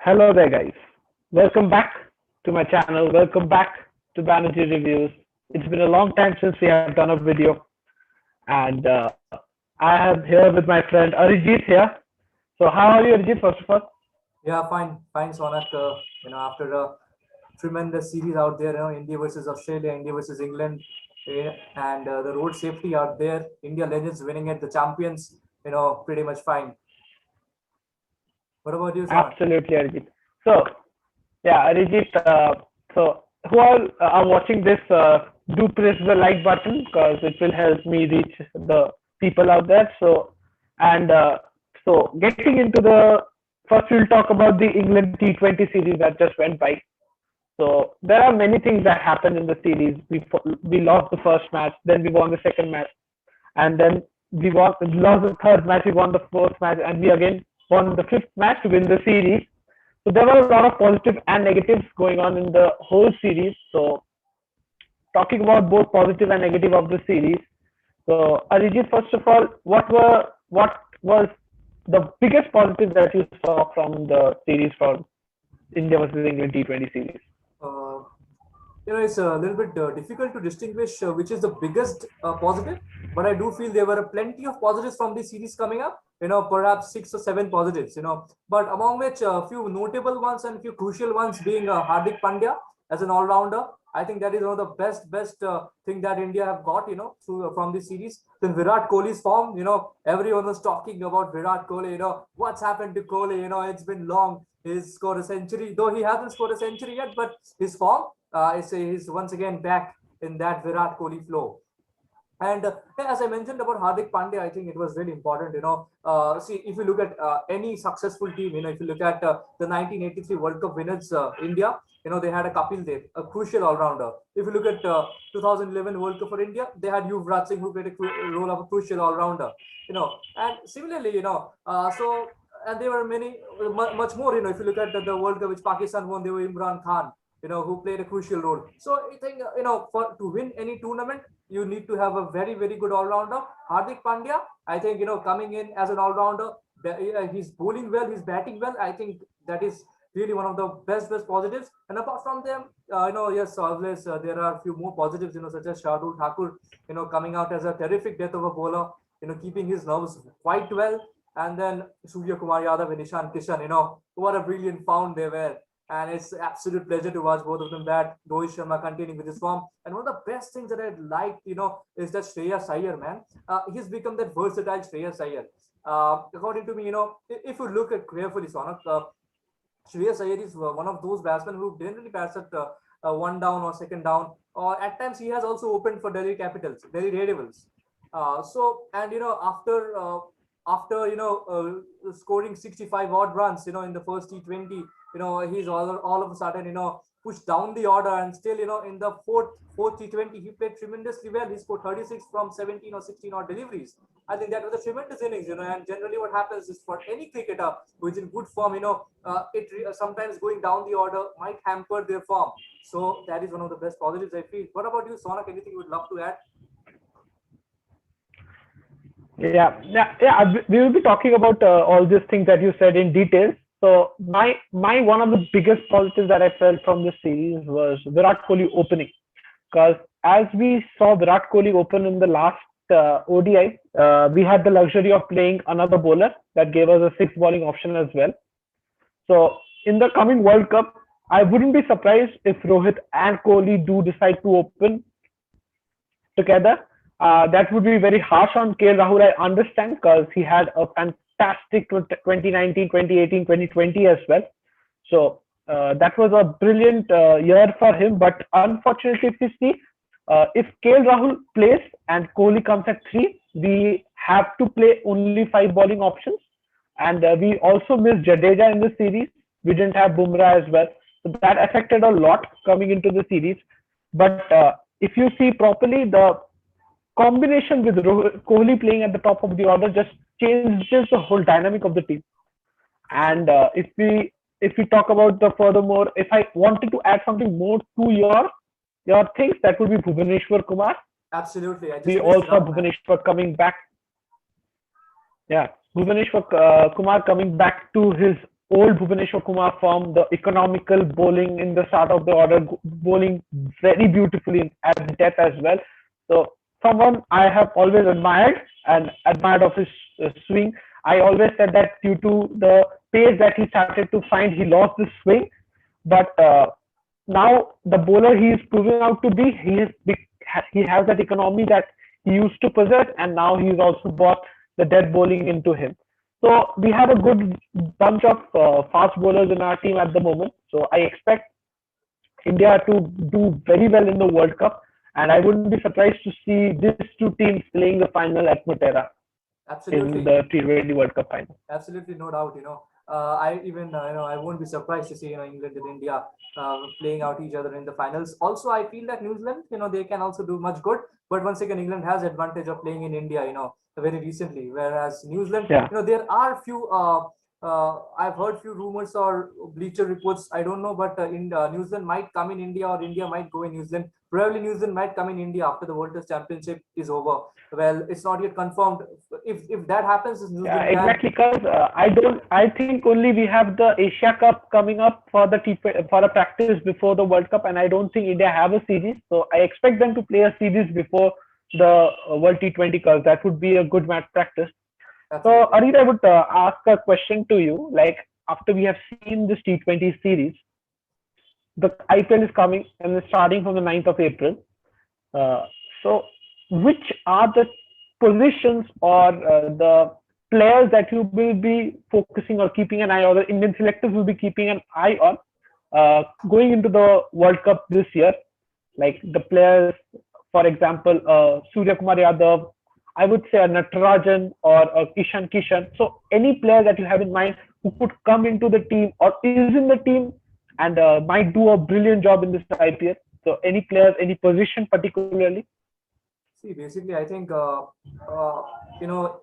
Hello there, guys. Welcome back to my channel. Welcome back to Banerjee Reviews. It's been a long time since we have done a video, and I am here with my friend Arijit here. So, how are you, Arijit? First of all, Yeah, fine, Sonak. After a tremendous series out there, India versus Australia, India versus England, and the road safety out there, India legends winning it, the champions, pretty much fine. What about you, Sonak? absolutely, Arijit. So, yeah, Arijit. So, who all are watching this? Do press the like button because it will help me reach the people out there. So getting into the first, we'll talk about the England T20 series that just went by. So there are many things that happened in the series. We lost the first match, then we won the second match, and then we lost the third match. We won the fourth match, and we again won the fifth match to win the series. So there were a lot of positive and negatives going on in the whole series. So talking about both positive and negative of the series. So Arijit, first of all, what was the biggest positive that you saw from the series for India versus England T20 series? Uh, it's a little bit difficult to distinguish which is the biggest positive, but I do feel there were plenty of positives from this series coming up. Perhaps six or seven positives. But among which a few notable ones and a few crucial ones being Hardik Pandya as an all-rounder. I think that is one of the best thing that India have got. Through from this series. Then Virat Kohli's form. Everyone was talking about Virat Kohli. What's happened to Kohli. It's been long. He's scored a century, though he hasn't scored a century yet. But his form, I say, he's once again back in that Virat Kohli flow. And as I mentioned about Hardik Pandya, I think it was really important. See, if you look at any successful team, if you look at the 1983 World Cup winners, India, they had a Kapil Dev, a crucial all-rounder. If you look at 2011 World Cup for India, they had Yuvraj Singh, who played a role of a crucial all-rounder. And similarly, and there were many, much more. If you look at the World Cup which Pakistan won, they were Imran Khan, who played a crucial role. So I think, for to win any tournament, you need to have a very, very good all-rounder. Hardik Pandya, I think, coming in as an all-rounder, he's bowling well, he's batting well. I think that is really one of the best positives. And apart from them, yes, always there are a few more positives, such as Shardul Thakur, coming out as a terrific death of a bowler, keeping his nerves quite well. And then Surya Kumar Yadav and Ishan Kishan, what a brilliant found they were. And it's an absolute pleasure to watch both of them bat. Rohit Sharma continuing with his form. And one of the best things that I liked, is that Shreyas Iyer, man. He's become that versatile Shreyas Iyer. According to me, if you look at carefully, Sonak, Shreyas Iyer is one of those batsmen who generally bats at one down or second down. Or at times he has also opened for Delhi Capitals, Delhi Daredevils. After scoring 65 odd runs, in the first T20, he's all of a sudden, pushed down the order, and still, in the fourth T20, he played tremendously well. He scored 36 from 17 or 16 odd deliveries. I think that was a tremendous innings, and generally what happens is for any cricketer who is in good form, sometimes going down the order might hamper their form. So that is one of the best positives I feel. What about you, Sonak? Anything you would love to add? Yeah. We will be talking about all these things that you said in detail. So my one of the biggest positives that I felt from this series was Virat Kohli opening, because as we saw Virat Kohli open in the last ODI, we had the luxury of playing another bowler that gave us a sixth bowling option as well. So in the coming World Cup, I wouldn't be surprised if Rohit and Kohli do decide to open together. That would be very harsh on KL Rahul, I understand, because he had a fantastic 2019, 2018, 2020 as well. So that was a brilliant year for him. But unfortunately, if you see, if KL Rahul plays and Kohli comes at 3, we have to play only 5 bowling options. And we also missed Jadeja in the series. We didn't have Bumrah as well. So that affected a lot coming into the series. But if you see properly, the combination with Kohli playing at the top of the order just changes the whole dynamic of the team. And if we talk about the furthermore, if I wanted to add something more to your things, that would be Bhuvaneshwar Kumar. Absolutely. We also have Bhuvaneshwar coming back. Yeah, Bhuvaneshwar Kumar coming back to his old Bhuvaneshwar Kumar form, the economical bowling in the start of the order, bowling very beautifully at depth as well. So someone I have always admired of his swing. I always said that due to the pace that he started to find, he lost the swing. But now the bowler he is proving out to be, he has that economy that he used to possess, and now he's also brought the dead bowling into him. So we have a good bunch of fast bowlers in our team at the moment. So I expect India to do very well in the World Cup, and I wouldn't be surprised to see these two teams playing the final at Motera in Absolutely. the T20 World Cup final. Absolutely, no doubt. I even I won't be surprised to see England and India playing out each other in the finals. Also, I feel that New Zealand, they can also do much good. But once again, England has advantage of playing in India, very recently. Whereas New Zealand, Yeah. there are few. I've heard few rumors or Bleacher reports. I don't know, but in New Zealand might come in India, or India might go in New Zealand. Probably New Zealand might come in India after the World Test Championship is over. Well, it's not yet confirmed. If that happens, New Yeah, Zealand can. exactly. Because I think only we have the Asia Cup coming up for the for a practice before the World Cup, and I don't think India have a series. So I expect them to play a series before the World T20, because that would be a good match practice. So Absolutely. Arid, I would ask a question to you. Like, after we have seen this T20 series, the IPL is coming and it's starting from the 9th of April. Uh, so, which are the positions or the players that you will be focusing or keeping an eye, or the Indian selectors will be keeping an eye on going into the World Cup this year? Like the players, for example, Surya Kumar Yadav, I would say a Natarajan or a Kishan. So, any player that you have in mind who could come into the team or is in the team and might do a brilliant job in this IPL. So, any players, any position particularly? See, basically, I think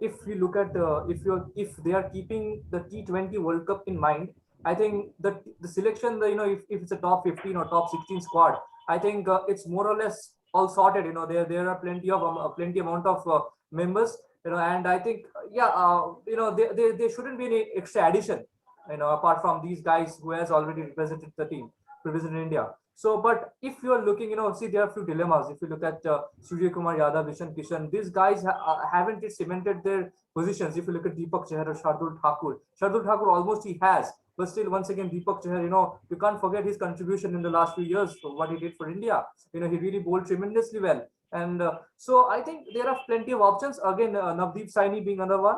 if we look at if they are keeping the T20 World Cup in mind, I think the selection, if it's a top 15 or top 16 squad, I think it's more or less all sorted. There are plenty amount of members. And I think there shouldn't be any extra addition. Apart from these guys who has already represented the team, represented India. So, but if you are looking, see, there are a few dilemmas. If you look at Surya Kumar Yadav, Kishan, these guys haven't yet cemented their positions. If you look at Deepak Chahar or Shardul Thakur almost he has. But still, once again, Deepak Chahar, you can't forget his contribution in the last few years, for what he did for India. He really bowled tremendously well. And so I think there are plenty of options. Again, Navdeep Saini being another one.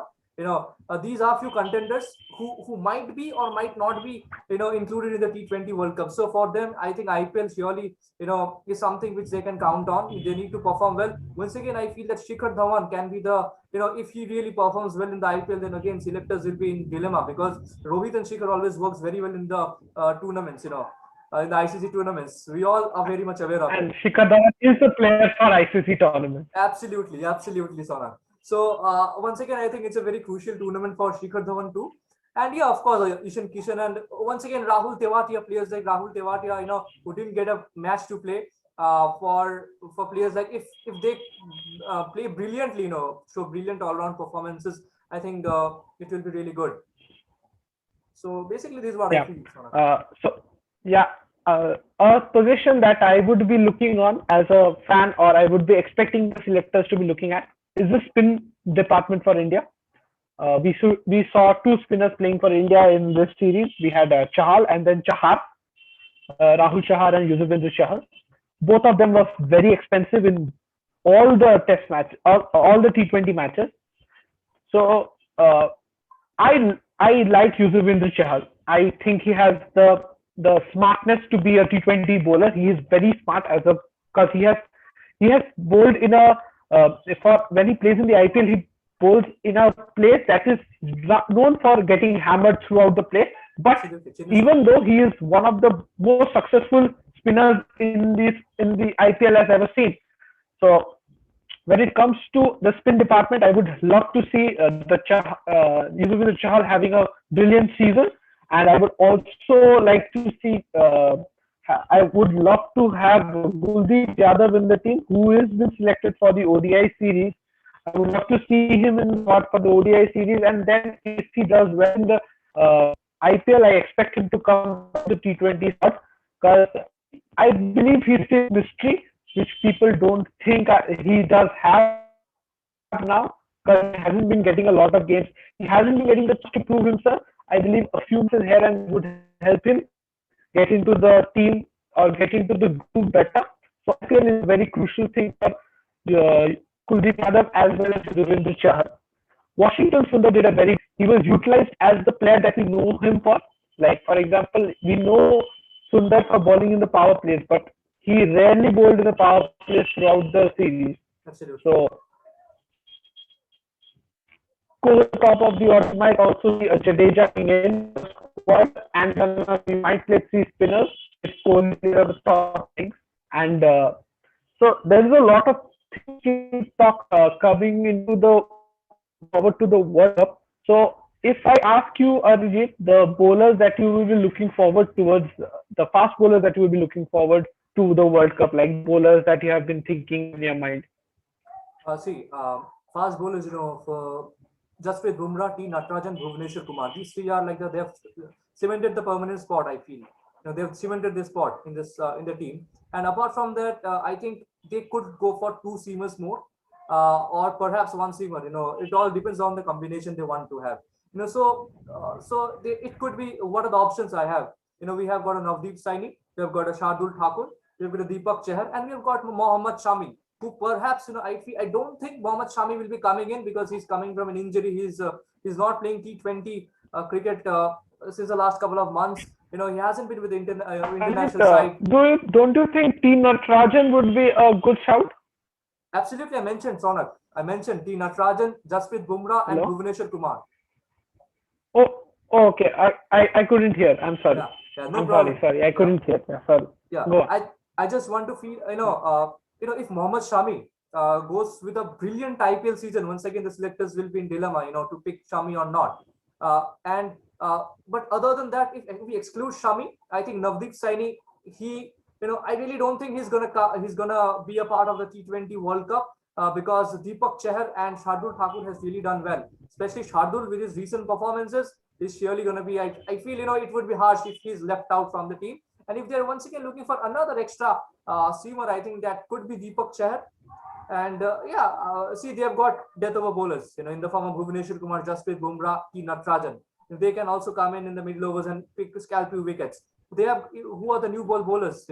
These are few contenders who might be or might not be, included in the T20 World Cup. So for them, I think IPL surely, is something which they can count on. They need to perform well. Once again, I feel that Shikhar Dhawan can be the, if he really performs well in the IPL, then again selectors will be in dilemma, because Rohit and Shikhar always works very well in the tournaments, in the ICC tournaments. We all are very much aware of it. And Shikhar Dhawan is the player for ICC tournament. Absolutely, Sonal. So once again, I think it's a very crucial tournament for Shikhar Dhawan too. And yeah, of course, Ishan Kishan, and once again Rahul Tewatia, players like Rahul Tewatia, who didn't get a match to play. For players like, if they play brilliantly, show brilliant all-round performances, I think it will be really good. So basically, this is what I Yeah. feel, Sonal. So, yeah, a position that I would be looking on as a fan, or I would be expecting the selectors to be looking at, is the spin department for India. We saw two spinners playing for India in this series. We had Chahal and then Chahar, Rahul Chahar and Yuzvendra Chahal. Both of them were very expensive in all the test matches, all the T20 matches. So I like Yuzvendra Chahal. I think he has the smartness to be a T20 bowler. He is very smart because he has bowled in a for when he plays in the IPL, he bowls in a place that is known for getting hammered throughout the play. But even though he is one of the most successful spinners in the IPL I've ever seen, so when it comes to the spin department, I would love to see Yuzvendra Chahal having a brilliant season, and I would also like to see. I would love to have Kuldeep Yadav in the team, who has been selected for the ODI series. I would love to see him in the squad for the ODI series, and then if he does well in the IPL, I expect him to come back to the T20 spot because I believe he's still a mystery, which people don't think he does have now because he hasn't been getting a lot of games. He hasn't been getting the chance to prove himself. I believe a few matches here and there would help him get into the team or get into the groove better. So IPL is a very crucial thing for Kuldeep Yadav as well as Surendra Chahal. Washington Sundar did a very he was utilized as the player that we know him for. Like for example, we know Sundar for bowling in the power plays, but he rarely bowled in the power plays throughout the series. Absolutely. So go to the top of the order might also be a Jadeja coming in the squad, and then we might play three spinners if Kohli clear the top things. And so there is a lot of thinking talk coming into the forward to the World Cup. So if I ask you, Arijit, the bowlers that you will be looking forward towards, the fast bowlers that you will be looking forward to the World Cup, like bowlers that you have been thinking in your mind. See, fast bowlers, for Jasprit Bumrah, T. Natarajan, Bhuvneshwar Kumar. These three are like they have cemented the permanent spot. I feel, they have cemented this spot in this in the team. And apart from that, I think they could go for two seamers more, or perhaps one seamer. It all depends on the combination they want to have. It could be what are the options I have. We have got a Navdeep Saini, we have got a Shardul Thakur, we have got a Deepak Chahar, and we have got Mohammad Shami, who perhaps I don't think Mohammad Shami will be coming in because he's coming from an injury. He's not playing T20 cricket since the last couple of months. He hasn't been with the international side. Don't you think T Natarajan would be a good shout? Absolutely, I mentioned Sonak. I mentioned T Natarajan, Jasprit Bumrah, and Hello? Bhuvneshwar Kumar. Okay. I couldn't hear. I'm sorry. No I'm problem. sorry. I couldn't hear. Yeah, sorry. Yeah, Go on. I just want to feel, if Mohammad Shami goes with a brilliant IPL season, once again the selectors will be in dilemma, to pick Shami or not. But other than that, if we exclude Shami, I think Navdeep Saini, I really don't think he's gonna be a part of the T20 World Cup because Deepak Chahar and Shardul Thakur has really done well, especially Shardul with his recent performances is surely gonna be. I feel it would be harsh if he's left out from the team. And if they're once again looking for another extra seamer, I think that could be Deepak Chahar. And see, they have got death over bowlers, in the form of Bhuvneshwar Kumar, Jasprit Bumrah, T. Natarajan. They can also come in the middle overs and scalp few wickets. They have who are the new bowlers,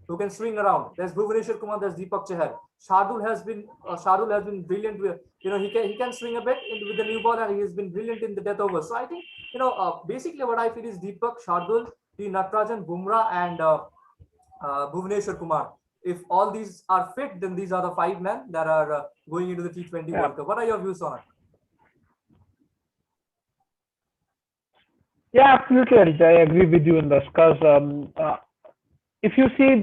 who can swing around. There's Bhuvneshwar Kumar, there's Deepak Chahar. Shardul has been brilliant with, he can swing a bit with the new ball, and he has been brilliant in the death overs. So I think, basically what I feel is Deepak, Shardul, T. Natarajan, Bumrah, and Bhuvneshwar Kumar. If all these are fit, then these are the 5 men that are going into the T20 World Cup. What are your views on it? Yeah, absolutely, Arij. I agree with you in this because if you see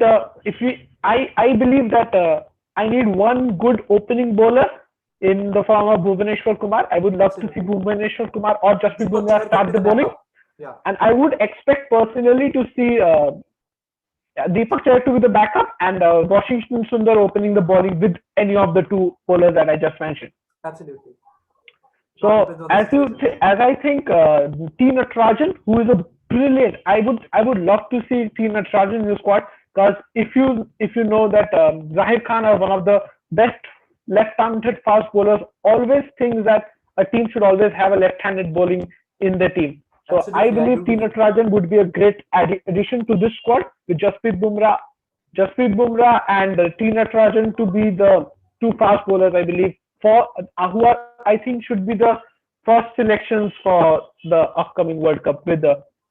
I believe that I need one good opening bowler in the form of Bhuvaneshwar Kumar. I would love to see Bhuvaneshwar Kumar or Jasprit Bumrah start the bowling. Yeah. And I would expect personally to see Deepak Chahar to be the backup and Washington Sundar opening the bowling with any of the two bowlers that I just mentioned. Absolutely. So as I think T Natarajan, who is a brilliant, I would love to see T Natarajan in the squad because if you know that Zahir Khan are one of the best left-handed fast bowlers, always thinks that a team should always have a left-handed bowling in the team. So absolutely, I believe T Natarajan would be a great addition to this squad with Jasprit Bumrah and T Natarajan to be the two fast bowlers. I believe for who are I think should be the first selections for the upcoming World Cup with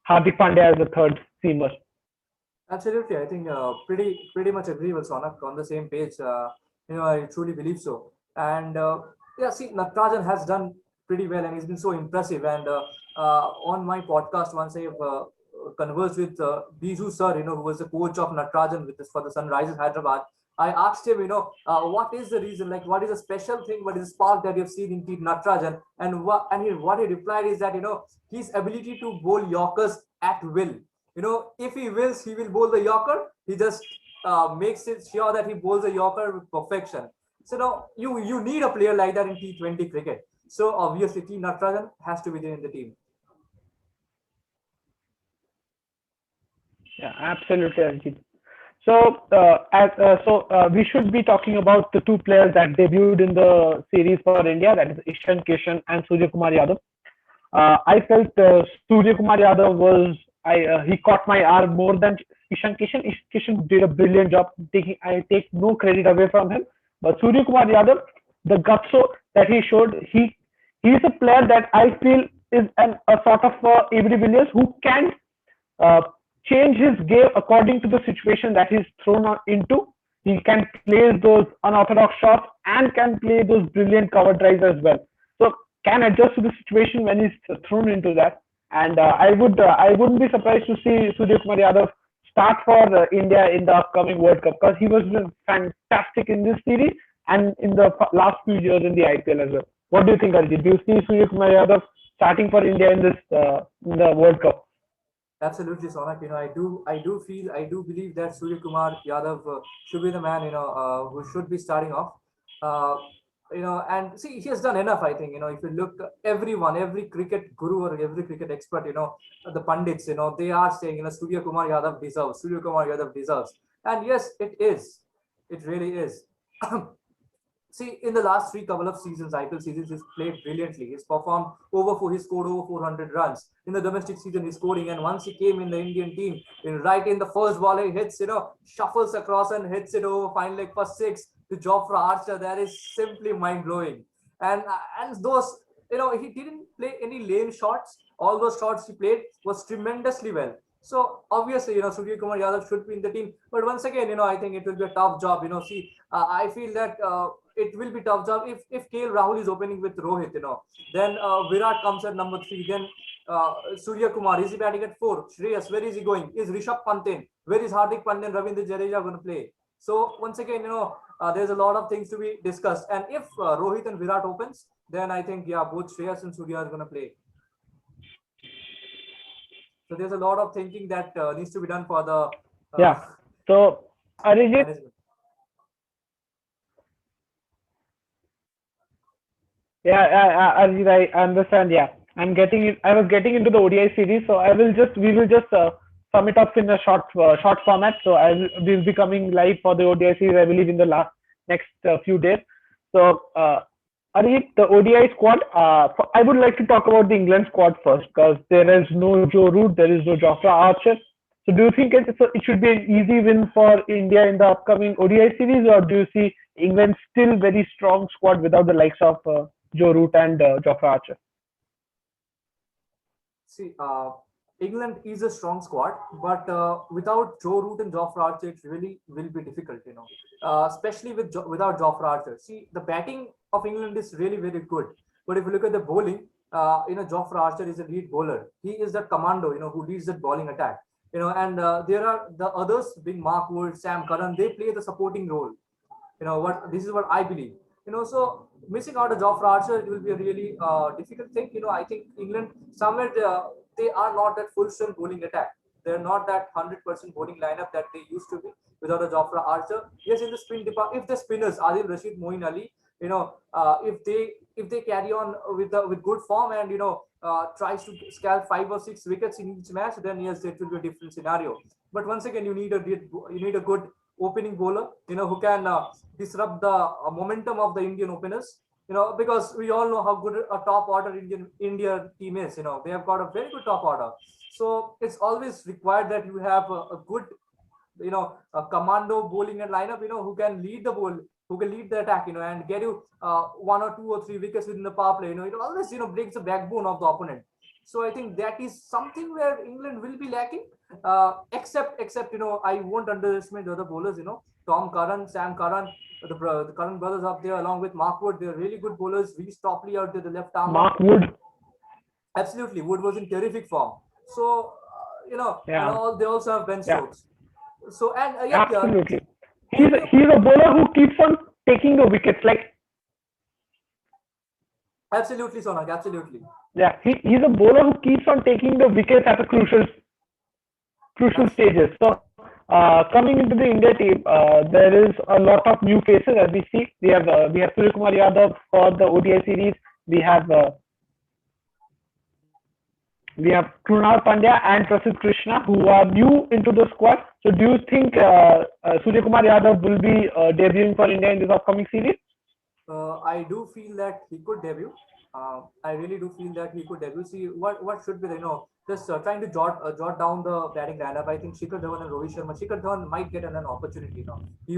Hardik Pandya as the third seamer. Absolutely, I think pretty much agree with Sonak on the same page. I truly believe so. And see, Natarajan has done pretty well and he's been so impressive. And on my podcast, once I've conversed with Biju sir, who was the coach of Natarajan for the Sunrisers Hyderabad. I asked him, what is the reason? Like, what is the special thing? What is the spark that you've seen in T. Natarajan? And what he replied is that, his ability to bowl Yorkers at will. If he wills, he will bowl the Yorker. He just makes it sure that he bowls a Yorker with perfection. So you need a player like that in T20 cricket. So obviously, T. Natarajan has to be there in the team. Yeah, absolutely, Arjit. So, we should be talking about the two players that debuted in the series for India, that is Ishan Kishan and Surya Kumar Yadav. I felt Surya Kumar Yadav he caught my eye more than Kishan Kishan. Kishan did a brilliant job. I take no credit away from him, but Surya Kumar Yadav, the gutso that he showed, he is a player that I feel is a sort of ABD Villiers who can uh, change his game according to the situation that he's thrown into. He can play those unorthodox shots and can play those brilliant cover drives as well. So can adjust to the situation when he's thrown into that. And I wouldn't be surprised to see Surya Kumar Yadav start for India in the upcoming World Cup because he was fantastic in this series and in the last few years in the IPL as well. What do you think, Arjit? Do you see Surya Kumar Yadav starting for India in this in the World Cup? Absolutely, Sonak. I do believe that Surya Kumar Yadav should be the man, who should be starting off. Uh, and see, he has done enough. I think, if you look, everyone, every cricket guru or every cricket expert, the pundits, they are saying, Surya Kumar Yadav deserves, Surya Kumar Yadav deserves, and yes, it is, it really is. See, in the last three couple of seasons, IPL seasons, he's played brilliantly. He's performed he scored over 400 runs. In the domestic season, he's scoring. And once he came in the Indian team, right in the first ball, he hits, shuffles across and hits it over fine leg for six to Jofra Archer. That is simply mind blowing. And those, he didn't play any lame shots. All those shots he played was tremendously well. So obviously, Surya Kumar Yadav should be in the team. But once again, I think it will be a tough job. See, I feel that it will be tough job if KL Rahul is opening with Rohit. Then Virat comes at number 3. Then Surya Kumar, is he batting at 4? Shreyas, where is he going? Is Rishabh Pant in? Where is Hardik Pandya and Ravindra Jadeja going to play? So once again, there's a lot of things to be discussed. And if Rohit and Virat opens, then I think both Shreyas and Surya are going to play. So there's a lot of thinking that needs to be done for the So Arijit, management. Arjit, I understand. Yeah, I was getting into the ODI series, so we will just sum it up in a short format. So we'll be coming live for the ODI series, I believe, in the next few days. So, Arjit, the ODI squad. I would like to talk about the England squad first because there is no Joe Root, there is no Jofra Archer. So, do you think it should be an easy win for India in the upcoming ODI series, or do you see England still very strong squad without the likes of Joe Root and Jofra Archer? See, England is a strong squad, but without Joe Root and Jofra Archer, it really will be difficult, especially without Jofra Archer. See, the batting of England is really very good, but if you look at the bowling, Jofra Archer is a lead bowler. He is that commando, who leads that bowling attack. And there are the others, being Mark Wood, Sam Curran. They play the supporting role. This is what I believe. So missing out a Jofra Archer, it will be a really difficult thing. I think England somewhere they are not that full strength bowling attack. They're not that 100% bowling lineup that they used to be without a Jofra Archer. Yes, in the spin department, if the spinners Adil Rashid, Moeen Ali, if they carry on with good form and tries to scalp 5 or 6 wickets in each match, then yes, it will be a different scenario. But once again, you need a good opening bowler, who can disrupt the momentum of the Indian openers. Because we all know how good a top order India team is. They have got a very good top order. So it's always required that you have a good, a commando bowling and lineup, who can lead the ball, who can lead the attack, and get you 1 or 2 or 3 wickets within the power play. It always, breaks the backbone of the opponent. So I think that is something where England will be lacking. Except I won't underestimate the other bowlers. Tom Curran, Sam Curran, the Curran brothers up there, along with Mark Wood. They're really good bowlers. Reece Topley out there, the left arm. Mark Wood. Absolutely, Wood was in terrific form. So and they also have Ben Stokes. So and absolutely, he's a bowler who keeps on taking the wickets. Like absolutely, Sonak, absolutely. Yeah, he's a bowler who keeps on taking the wickets at the crucial stages. So coming into the India team, there is a lot of new faces as we see. We have Surya Kumar Yadav for the ODI series. We have we have Krunal Pandya and Prasidh Krishna, who are new into the squad. So do you think Surya Kumar Yadav will be debuting for India in this upcoming series? I do feel that he could debut. I really do feel that he could debut. See what should be just trying to jot down the batting lineup. I think Shikhar Dhawan and Rohit Sharma. Shikhar Dhawan might get an opportunity now. He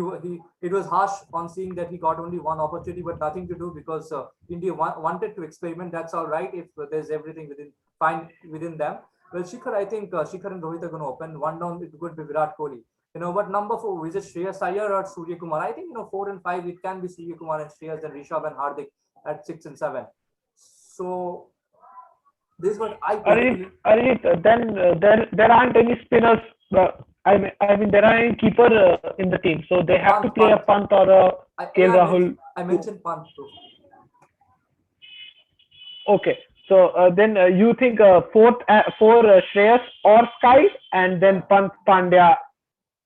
it was harsh on seeing that he got only one opportunity, but nothing to do because India wanted to experiment. That's all right if there's everything fine within them. Well, Shikhar, I think Shikhar and Rohit are going to open. One down, it could be Virat Kohli. But number 4, is it Shreyas Iyer or Surya Kumar? I think 4 and 5 it can be Surya Kumar and Shreyas and Rishabh and Hardik at 6 and 7. So this is what I particularly. Arijit, then there aren't any spinners. I mean there are any keeper in the team, so they have to play a Pant or a KL Rahul. I mentioned Pant too. Okay, so then you think four Shreyas or Sky, and then Pant, Pandya,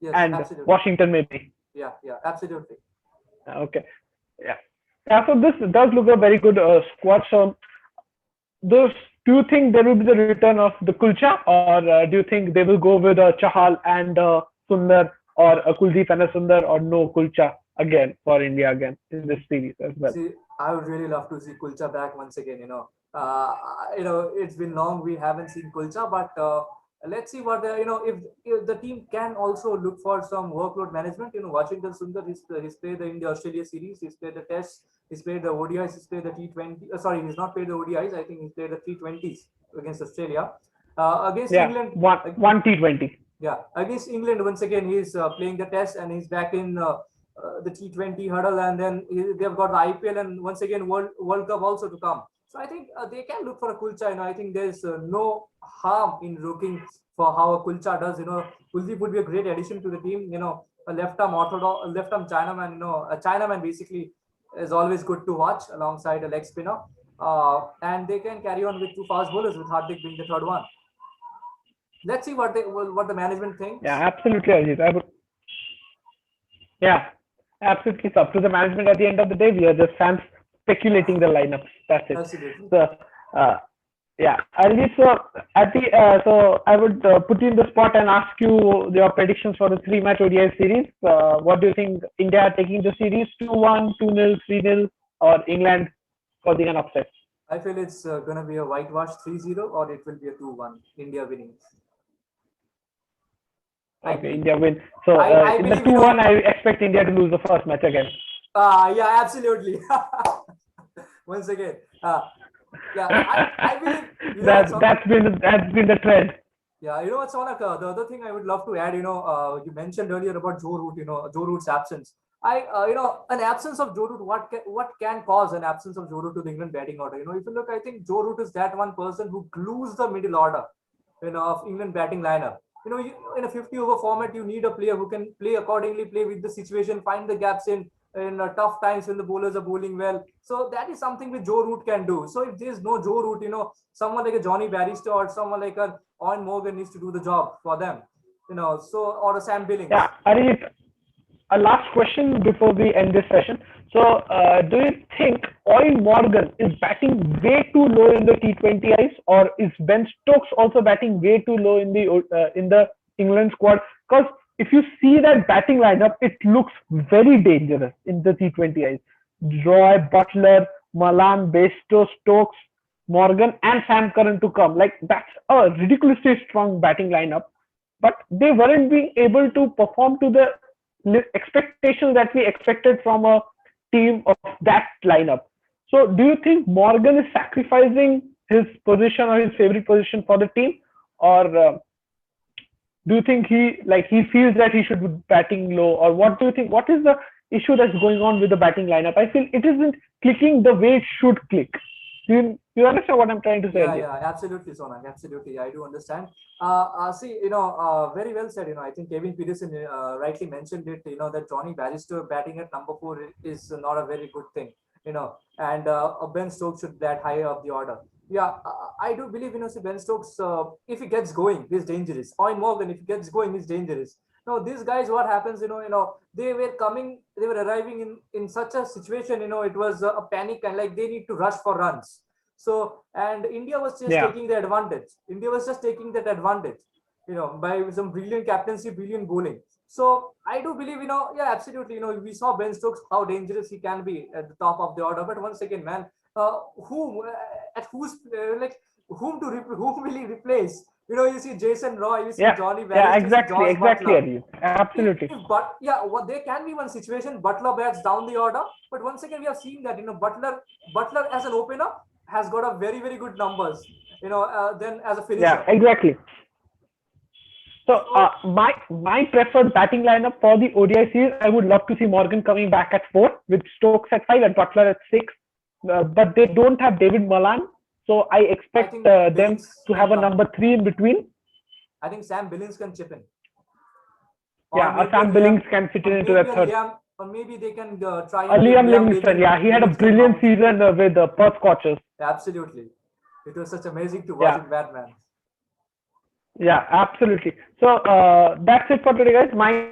yes, and absolutely. Washington maybe. Yeah, absolutely. Okay, yeah. So this does look a very good squad. So do you think there will be the return of the Kulcha, or do you think they will go with Chahal and Sundar, or Kuldeep and Sundar, or no Kulcha again for India again in this series as well? See, I would really love to see Kulcha back once again. It's been long we haven't seen Kulcha, but let's see what if the team can also look for some workload management. Washington Sundar, he's played the India Australia series, he's played the Test, he's played the ODIs, he's played the T20. Sorry, he's not played the ODIs. I think he's played the T20s against Australia. Against England, one T20. Yeah, against England once again he's playing the Test and he's back in the T20 hurdle, and then they've got the IPL and once again World Cup also to come. So I think they can look for a Kulcha. I think there's no harm in looking for how a Kulcha does. Kuldeep would be a great addition to the team. A left-arm orthodox, left-arm Chinaman. A Chinaman basically is always good to watch alongside a leg spinner. And they can carry on with 2 fast bowlers, with Hardik being the third one. Let's see what the management thinks. Yeah, absolutely, Ajit. Yeah, absolutely. It's up to the management at the end of the day. We are just fans speculating the lineups. That's it. Absolutely. So, yeah, Ajit. So I would put you in the spot and ask you your predictions for the 3-match ODI series. What do you think? India taking the series 2-1, 2-0, 3-0, or England causing an upset? I feel it's going to be a whitewash 3-0, or it will be a 2-1. India winning. Okay, India win. So in the 2-1, I expect India to lose the first match again. Yeah, absolutely. Once again, yeah, I believe that's been the trend. Yeah, what's Sonak? The other thing I would love to add, you mentioned earlier about Joe Root, Joe Root's absence. An absence of Joe Root, what can cause an absence of Joe Root to the England batting order? If you look, I think Joe Root is that one person who glues the middle order, of England batting lineup. In a 50-over format, you need a player who can play accordingly, play with the situation, find the gaps in tough times when the bowlers are bowling well. So that is something which Joe Root can do. So if there's no Joe Root, someone like a Johnny Barrister or someone like a Owen Morgan needs to do the job for them. Or a Sam Billings. Yeah, Arijit, a last question before we end this session. So, do you think Owen Morgan is batting way too low in the T20 ice, or is Ben Stokes also batting way too low in the England squad? Because if you see that batting lineup, it looks very dangerous in the T20 ice. Roy, Butler, Malan, Bairstow, Stokes, Morgan, and Sam Curran to come. Like, that's a ridiculously strong batting lineup. But they weren't being able to perform to the expectations that we expected from a team of that lineup. So do you think Morgan is sacrificing his position or his favorite position for the team, or do you think he feels that he should be batting low, or what do you think? What is the issue that's going on with the batting lineup? I feel it isn't clicking the way it should click. Do you understand what I'm trying to say? Yeah, absolutely, Sonak. Absolutely, I do understand. See, very well said. I think Kevin Peterson rightly mentioned it. That Johnny Barrister batting at number 4 is not a very good thing. And Ben Stokes should bat higher up the order. Yeah, I do believe, see, Ben Stokes, if he gets going, he's dangerous. Owen Morgan, if he gets going, he's dangerous. Now, these guys, what happens, they were arriving in such a situation, it was a panic and like they need to rush for runs. So, and India was just Yeah. taking the advantage. India was just taking that advantage, by some brilliant captaincy, brilliant bowling. So I do believe, yeah, absolutely. We saw Ben Stokes, how dangerous he can be at the top of the order. But once again, man, who at who's like whom will he replace? You see Jason Roy, you see Yeah. Johnny Yeah. Barrett, you see Exactly. Josh Exactly, Butler. Aryu. Absolutely. But yeah, there can be one situation. Butler bats down the order, but once again we have seen that Butler as an opener has got a very very good numbers. Then as a Yeah. finisher. Exactly. So So my preferred batting lineup for the ODI series, I would love to see Morgan coming back at 4 with Stokes at 5 and Butler at 6. But they don't have David Malan, so I I expect think them Billings to can have a come. number 3 in between. I think Sam Billings can chip in, or Yeah, maybe a Sam Billings Liam, can fit or in into maybe that a third. Liam, or maybe they can try and take Liam Liam Livingston, yeah, he had a Livingston brilliant Mount. season with the Perth Scorchers. Absolutely, it was such amazing to watch Yeah, him bat, man. yeah, absolutely. So that's it for today, guys. My